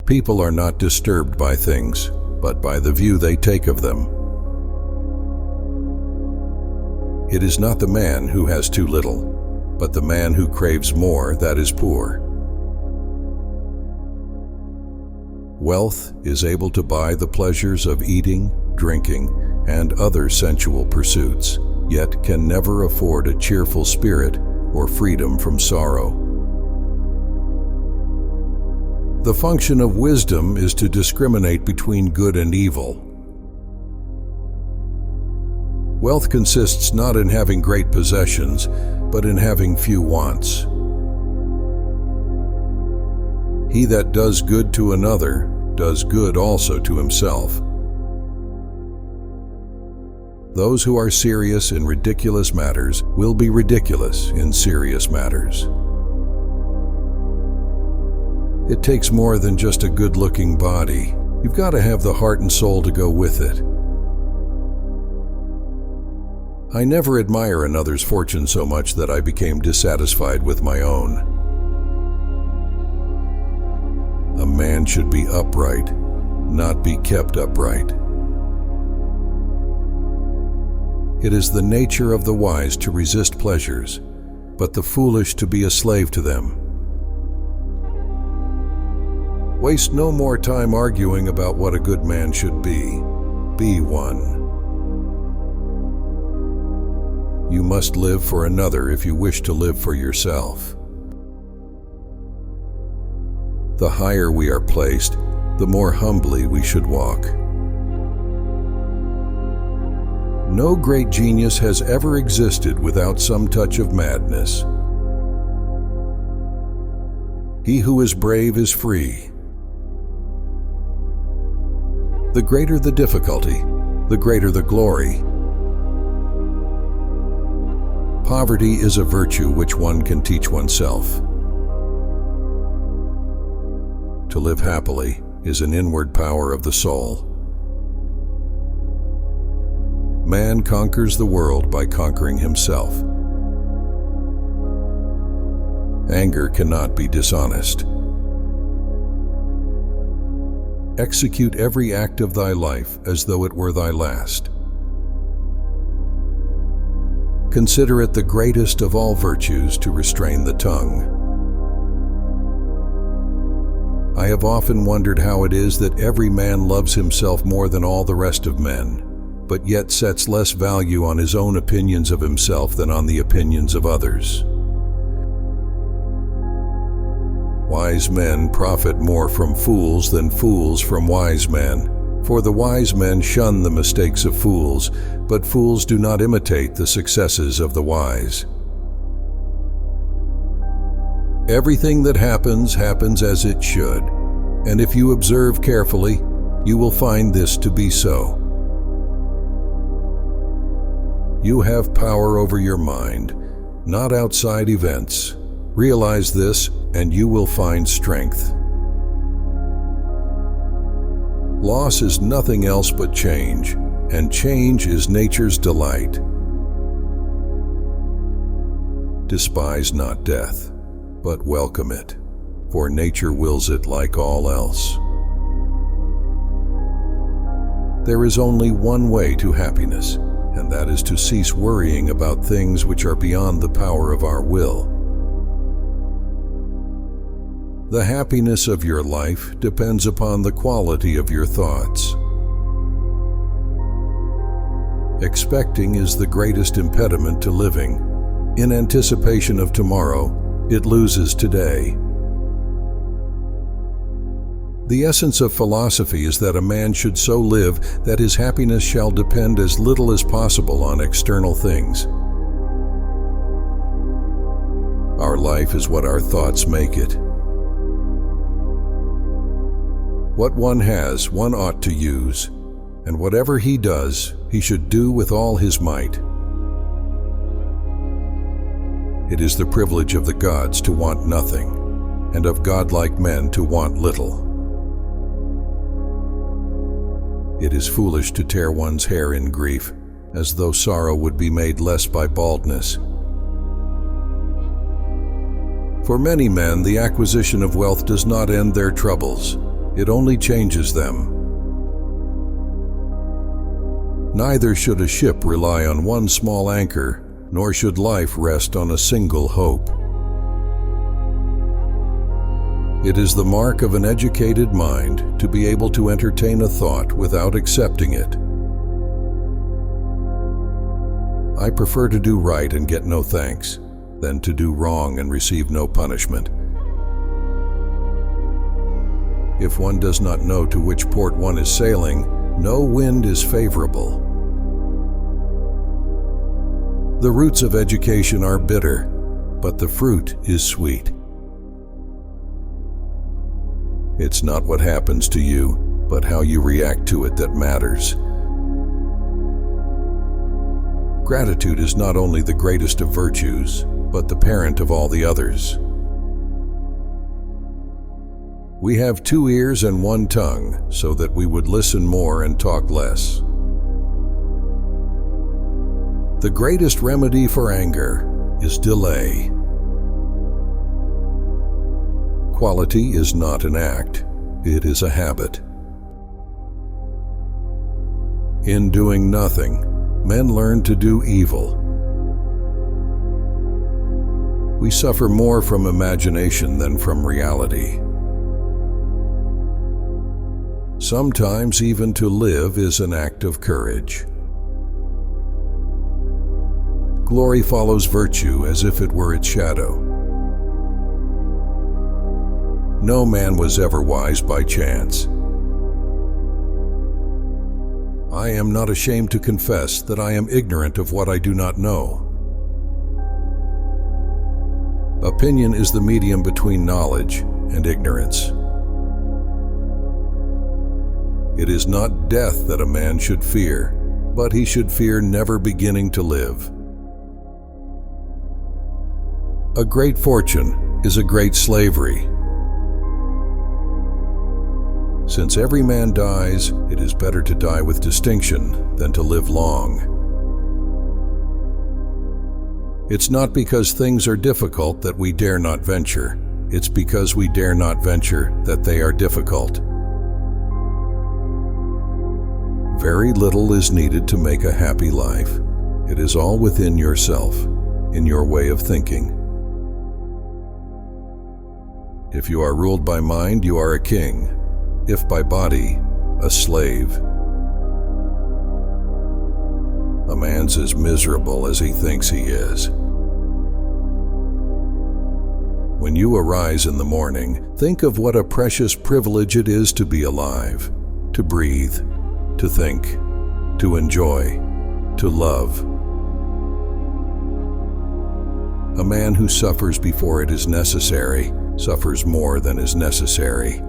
People are not disturbed by things, but by the view they take of them. It is not the man who has too little, but the man who craves more that is poor. Wealth is able to buy the pleasures of eating, drinking, and other sensual pursuits, yet can never afford a cheerful spirit or freedom from sorrow. The function of wisdom is to discriminate between good and evil. Wealth consists not in having great possessions, but in having few wants. He that does good to another does good also to himself. Those who are serious in ridiculous matters will be ridiculous in serious matters. It takes more than just a good-looking body. You've got to have the heart and soul to go with it. I never admire another's fortune so much that I became dissatisfied with my own. A man should be upright, not be kept upright. It is the nature of the wise to resist pleasures, but the foolish to be a slave to them. Waste no more time arguing about what a good man should be. Be one. You must live for another if you wish to live for yourself. The higher we are placed, the more humbly we should walk. No great genius has ever existed without some touch of madness. He who is brave is free. The greater the difficulty, the greater the glory. Poverty is a virtue which one can teach oneself. To live happily is an inward power of the soul. Man conquers the world by conquering himself. Anger cannot be dishonest. Execute every act of thy life as though it were thy last. Consider it the greatest of all virtues to restrain the tongue. I have often wondered how it is that every man loves himself more than all the rest of men, but yet sets less value on his own opinions of himself than on the opinions of others. Wise men profit more from fools than fools from wise men, for the wise men shun the mistakes of fools, but fools do not imitate the successes of the wise. Everything that happens as it should, and if you observe carefully, you will find this to be so. You have power over your mind, not outside events. Realize this, and you will find strength. Loss is nothing else but change, and change is nature's delight. Despise not death, but welcome it, for nature wills it like all else. There is only one way to happiness, and that is to cease worrying about things which are beyond the power of our will. The happiness of your life depends upon the quality of your thoughts. Expecting is the greatest impediment to living. In anticipation of tomorrow, it loses today. The essence of philosophy is that a man should so live that his happiness shall depend as little as possible on external things. Our life is what our thoughts make it. What one has, one ought to use, and whatever he does, he should do with all his might. It is the privilege of the gods to want nothing, and of godlike men to want little. It is foolish to tear one's hair in grief, as though sorrow would be made less by baldness. For many men, the acquisition of wealth does not end their troubles. It only changes them. Neither should a ship rely on one small anchor, nor should life rest on a single hope. It is the mark of an educated mind to be able to entertain a thought without accepting it. I prefer to do right and get no thanks, than to do wrong and receive no punishment. If one does not know to which port one is sailing, no wind is favorable. The roots of education are bitter, but the fruit is sweet. It's not what happens to you, but how you react to it that matters. Gratitude is not only the greatest of virtues, but the parent of all the others. We have 2 ears and 1 tongue, so that we would listen more and talk less. The greatest remedy for anger is delay. Quality is not an act, it is a habit. In doing nothing, men learn to do evil. We suffer more from imagination than from reality. Sometimes even to live is an act of courage. Glory follows virtue as if it were its shadow. No man was ever wise by chance. I am not ashamed to confess that I am ignorant of what I do not know. Opinion is the medium between knowledge and ignorance. It is not death that a man should fear, but he should fear never beginning to live. A great fortune is a great slavery. Since every man dies, it is better to die with distinction than to live long. It's not because things are difficult that we dare not venture. It's because we dare not venture that they are difficult. Very little is needed to make a happy life. It is all within yourself, in your way of thinking. If you are ruled by mind, you are a king. If by body, a slave. A man's as miserable as he thinks he is. When you arise in the morning, think of what a precious privilege it is to be alive, to breathe, to think, to enjoy, to love. A man who suffers before it is necessary suffers more than is necessary.